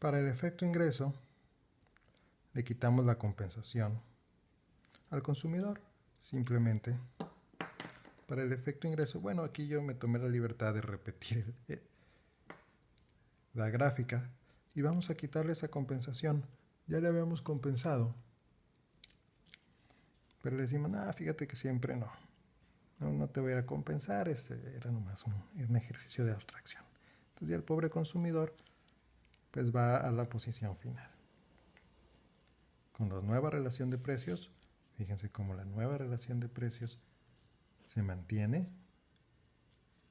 Para el efecto ingreso, le quitamos la compensación al consumidor. Simplemente, para el efecto ingreso, bueno, aquí yo me tomé la libertad de repetir la gráfica y vamos a quitarle esa compensación. Ya le habíamos compensado, pero le decimos, fíjate que siempre no te voy a compensar, era nomás un ejercicio de abstracción. Entonces ya el pobre consumidor pues va a la posición final. Con la nueva relación de precios, fíjense cómo la nueva relación de precios se mantiene.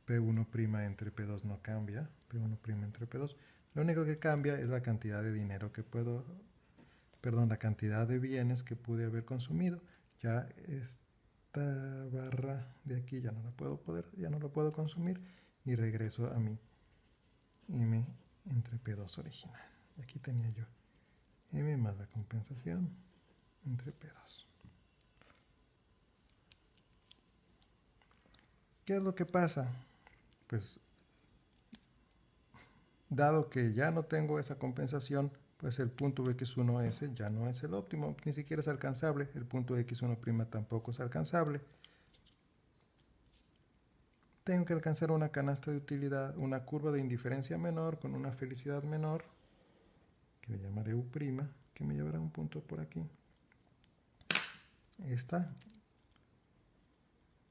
P1' entre P2 no cambia, P1' entre P2. Lo único que cambia es la cantidad de dinero que la cantidad de bienes que pude haber consumido. Ya esta barra de aquí ya no la puedo consumir y regreso a mi M entre P2 original. Aquí tenía yo M más la compensación entre P2. ¿Qué es lo que pasa? Pues, dado que ya no tengo esa compensación, pues el punto X1S ya no es el óptimo, ni siquiera es alcanzable. El punto X1' tampoco es alcanzable. Tengo que alcanzar una canasta de utilidad, una curva de indiferencia menor con una felicidad menor, que le llamaré U', que me llevará un punto por aquí. Esta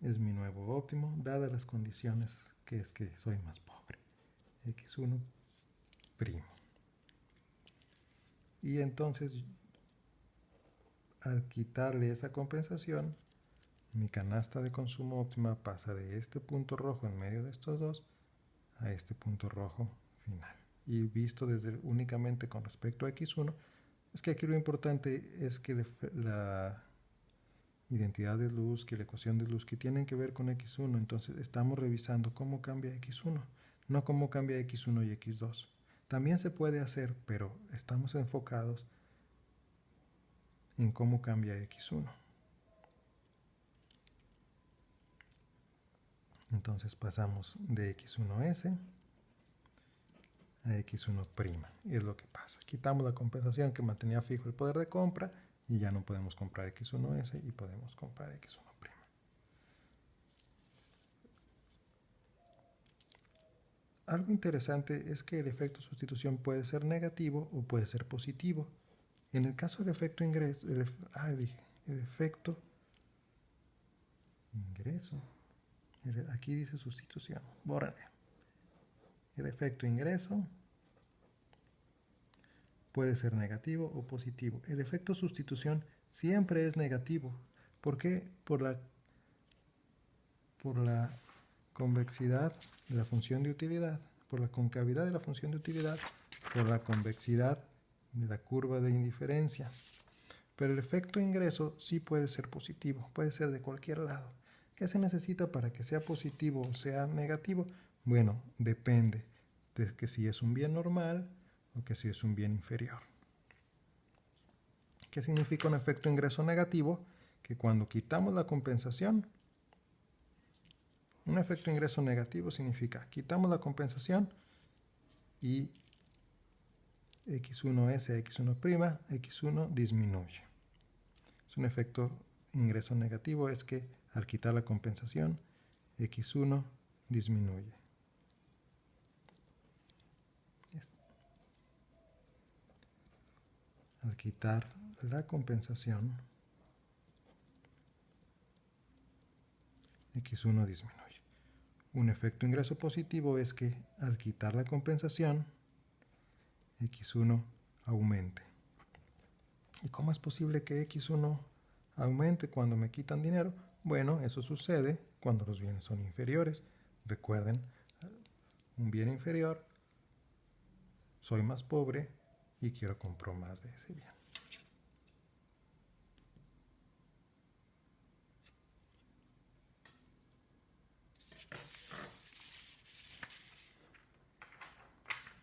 es mi nuevo óptimo, dadas las condiciones que es que soy más pobre. X1'. Y entonces, al quitarle esa compensación, mi canasta de consumo óptima pasa de este punto rojo en medio de estos dos a este punto rojo final. Y visto únicamente con respecto a X1, es que aquí lo importante es que la identidad de luz, que la ecuación de luz, que tienen que ver con X1. Entonces estamos revisando cómo cambia X1, no cómo cambia X1 y X2. También se puede hacer, pero estamos enfocados en cómo cambia X1. Entonces pasamos de X1S a X1'. Es lo que pasa. Quitamos la compensación que mantenía fijo el poder de compra y ya no podemos comprar X1S y podemos comprar X1'. Algo interesante es que el efecto sustitución puede ser negativo o puede ser positivo. En el caso del efecto ingreso, el efecto ingreso, aquí dice sustitución, bórrale. El efecto ingreso puede ser negativo o positivo. El efecto sustitución siempre es negativo. ¿Por qué? Por la convexidad de la función de utilidad, por la concavidad de la función de utilidad, por la convexidad de la curva de indiferencia. Pero el efecto ingreso sí puede ser positivo, puede ser de cualquier lado. ¿Qué se necesita para que sea positivo o sea negativo? Bueno, depende de que si es un bien normal o que si es un bien inferior. ¿Qué significa un efecto ingreso negativo? Que cuando quitamos la compensación, un efecto ingreso negativo significa quitamos la compensación y X1S a X1', X1 disminuye. Es un efecto ingreso negativo, es que al quitar la compensación, X1 disminuye. Al quitar la compensación, X1 disminuye. Un efecto ingreso positivo es que al quitar la compensación, X1 aumente. ¿Y cómo es posible que X1 aumente cuando me quitan dinero? Bueno, eso sucede cuando los bienes son inferiores. Recuerden, un bien inferior, soy más pobre y quiero comprar más de ese bien.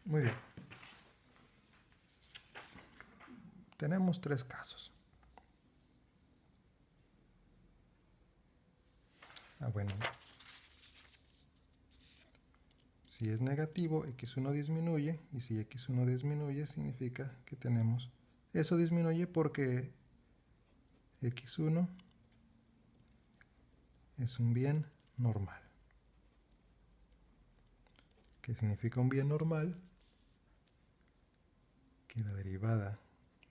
Muy bien. Tenemos 3 casos. Bueno. Si es negativo, x1 disminuye, y si x1 disminuye significa que tenemos... Eso disminuye porque x1 es un bien normal. ¿Qué significa un bien normal? Que la derivada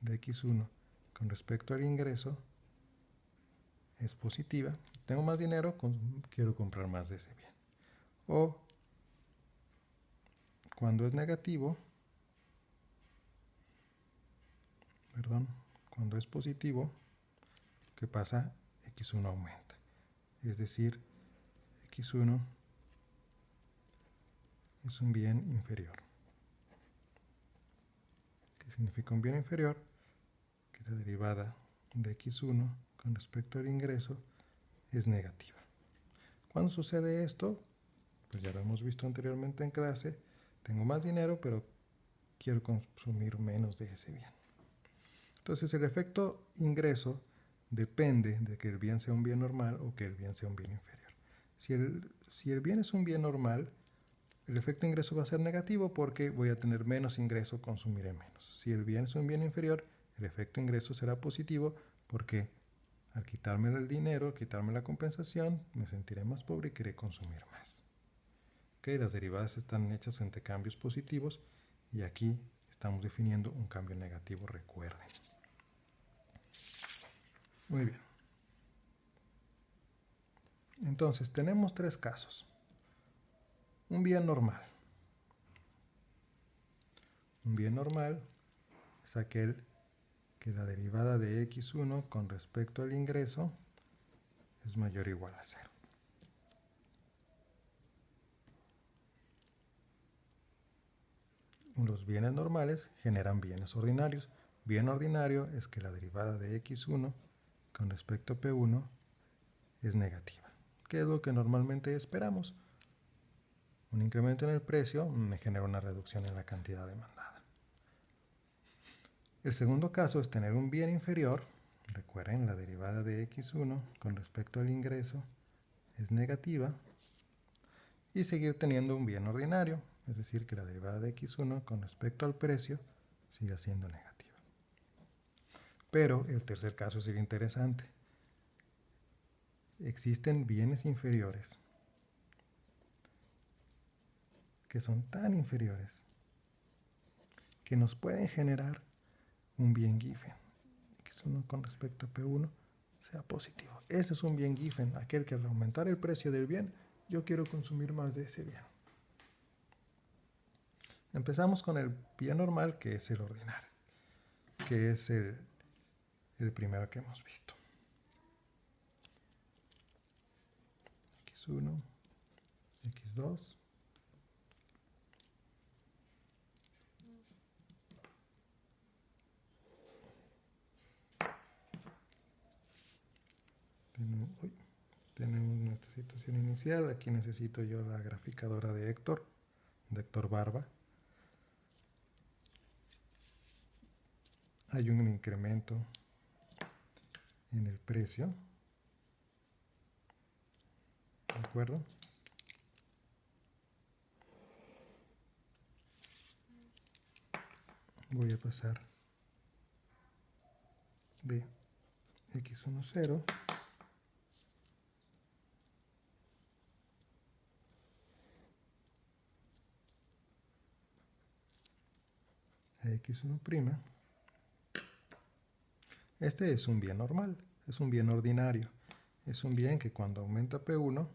de x1 con respecto al ingreso es positiva. Tengo más dinero, quiero comprar más de ese bien. O cuando es negativo, cuando es positivo, ¿qué pasa? x1 aumenta. Es decir, x1 es un bien inferior. ¿Qué significa un bien inferior? Que la derivada de x1 con respecto al ingreso es negativa. ¿Cuándo sucede esto? Pues ya lo hemos visto anteriormente en clase. Tengo más dinero, pero quiero consumir menos de ese bien. Entonces el efecto ingreso depende de que el bien sea un bien normal o que el bien sea un bien inferior. Si el bien es un bien normal, el efecto ingreso va a ser negativo porque voy a tener menos ingreso, consumiré menos. Si el bien es un bien inferior, el efecto ingreso será positivo porque al quitarme el dinero, quitarme la compensación, me sentiré más pobre y querré consumir más. Okay, las derivadas están hechas entre cambios positivos y aquí estamos definiendo un cambio negativo, recuerden. Muy bien. Entonces, tenemos tres casos. Un bien normal. Un bien normal es aquel que la derivada de x1 con respecto al ingreso es mayor o igual a 0. Los bienes normales generan bienes ordinarios. Bien ordinario es que la derivada de x1 con respecto a p1 es negativa. ¿Qué es lo que normalmente esperamos? Un incremento en el precio me genera una reducción en la cantidad demandada. El segundo caso es tener un bien inferior. Recuerden, la derivada de x1 con respecto al ingreso es negativa. Y seguir teniendo un bien ordinario, es decir, que la derivada de x1 con respecto al precio siga siendo negativa. Pero el tercer caso es el interesante. Existen bienes inferiores que son tan inferiores que nos pueden generar un bien Giffen. X1 con respecto a P1 sea positivo. Ese es un bien Giffen, aquel que al aumentar el precio del bien, yo quiero consumir más de ese bien. Empezamos con el bien normal, que es el ordinario, que es el primero que hemos visto. X1, X2. Tenemos nuestra situación inicial. Aquí necesito yo la graficadora de Héctor Barba. Hay un incremento en el precio. ¿De acuerdo? Voy a pasar de x1, 0 a x1'. Este es un bien normal, es un bien ordinario. Es un bien que cuando aumenta P1,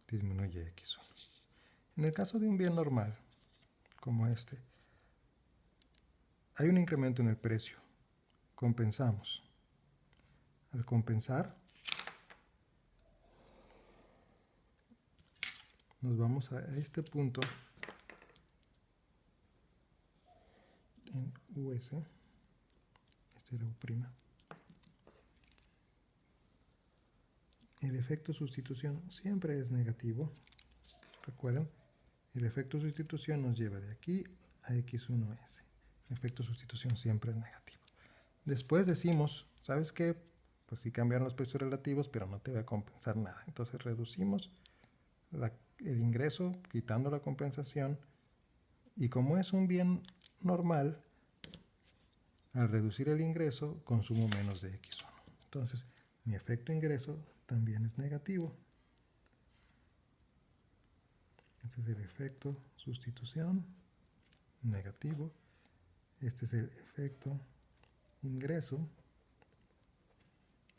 disminuye x1. En el caso de un bien normal, como este, hay un incremento en el precio. Compensamos. Al compensar, nos vamos a este punto en US. Este era U'. El efecto sustitución siempre es negativo. Recuerden, el efecto sustitución nos lleva de aquí a x1s. El efecto sustitución siempre es negativo. Después decimos, ¿sabes qué? Pues sí cambiaron los precios relativos, pero no te voy a compensar nada. Entonces reducimos el ingreso quitando la compensación, y como es un bien normal, al reducir el ingreso consumo menos de X1. Entonces mi efecto ingreso también es negativo. Este es el efecto sustitución, negativo. Este es el efecto ingreso,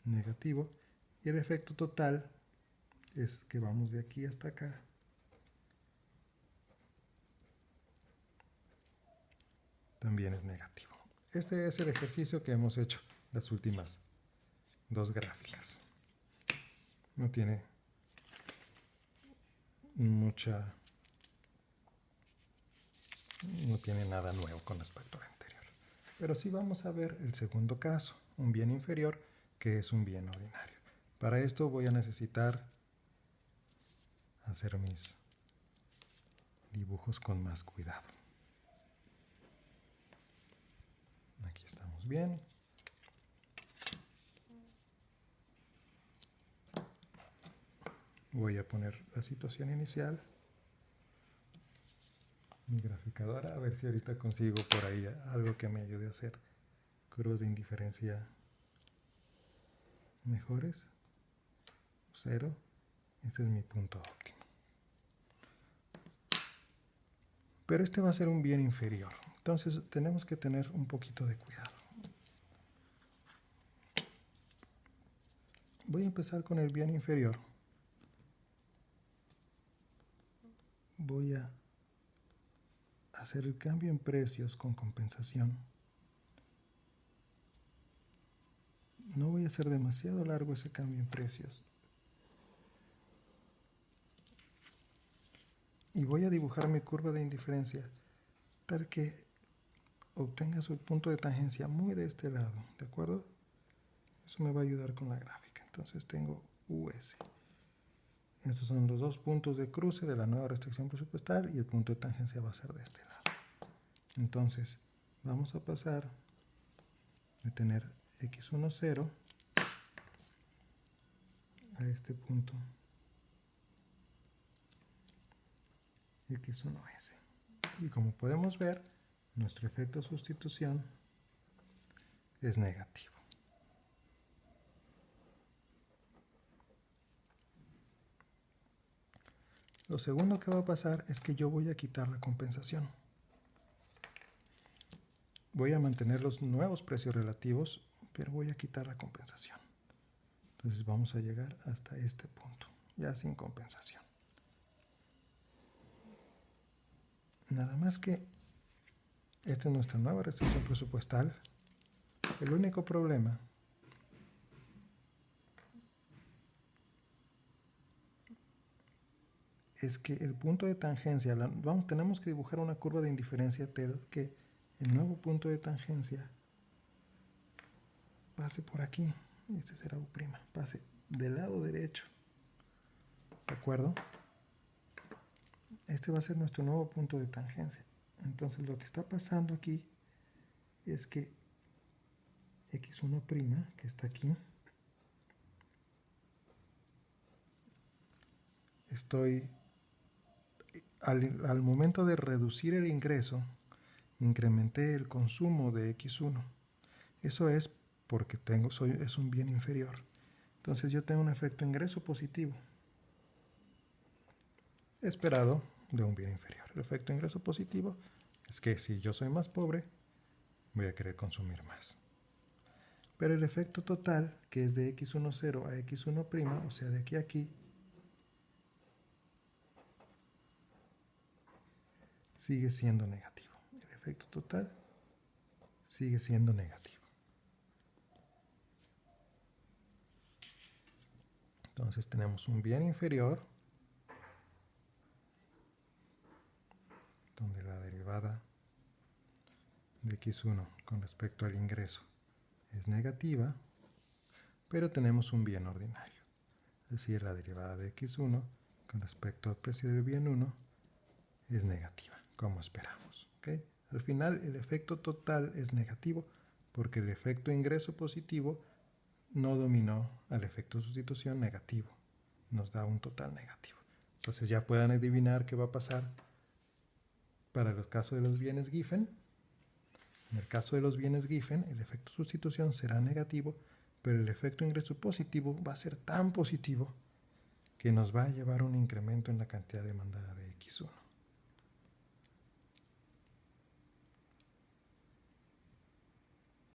negativo. Y el efecto total es que vamos de aquí hasta acá. También es negativo. Este es el ejercicio que hemos hecho las últimas dos gráficas. No tiene no tiene nada nuevo con respecto al anterior. Pero sí vamos a ver el segundo caso, un bien inferior que es un bien ordinario. Para esto voy a necesitar hacer mis dibujos con más cuidado. Aquí estamos bien. Voy a poner la situación inicial. Mi graficadora, a ver si ahorita consigo por ahí algo que me ayude a hacer curvas de indiferencia mejores. 0. Este es mi punto óptimo. Pero este va a ser un bien inferior. Entonces tenemos que tener un poquito de cuidado. Voy a empezar con el bien inferior. Voy a hacer el cambio en precios con compensación. No voy a hacer demasiado largo ese cambio en precios. Y voy a dibujar mi curva de indiferencia tal que obtenga su punto de tangencia muy de este lado, ¿de acuerdo? Eso me va a ayudar con la gráfica. Entonces tengo US. Estos son los dos puntos de cruce de la nueva restricción presupuestal y el punto de tangencia va a ser de este lado. Entonces vamos a pasar de tener X1, 0 a este punto X1S. Y como podemos ver, nuestro efecto sustitución es negativo. Lo segundo que va a pasar es que yo voy a quitar la compensación. Voy a mantener los nuevos precios relativos, pero voy a quitar la compensación. Entonces vamos a llegar hasta este punto, ya sin compensación. Nada más que esta es nuestra nueva restricción presupuestal. El único problema es que el punto de tangencia, tenemos que dibujar una curva de indiferencia tal que el nuevo punto de tangencia pase por aquí. Este será U', pase del lado derecho. ¿De acuerdo? Este va a ser nuestro nuevo punto de tangencia. Entonces lo que está pasando aquí es que X1', que está aquí, estoy al momento de reducir el ingreso, incrementé el consumo de X1. Eso es porque es un bien inferior. Entonces yo tengo un efecto ingreso positivo esperado de un bien inferior. El efecto ingreso positivo es que si yo soy más pobre, voy a querer consumir más. Pero el efecto total, que es de X1, 0 a X1', o sea, de aquí a aquí, sigue siendo negativo. El efecto total sigue siendo negativo. Entonces tenemos un bien inferior, donde la derivada de X1 con respecto al ingreso es negativa, pero tenemos un bien ordinario. Es decir, la derivada de X1 con respecto al precio del bien 1 es negativa, como esperamos. ¿Okay? Al final, el efecto total es negativo porque el efecto ingreso positivo no dominó al efecto sustitución negativo. Nos da un total negativo. Entonces ya puedan adivinar qué va a pasar para el caso de los bienes Giffen. En el caso de los bienes Giffen, el efecto sustitución será negativo, pero el efecto ingreso positivo va a ser tan positivo que nos va a llevar un incremento en la cantidad demandada de X1.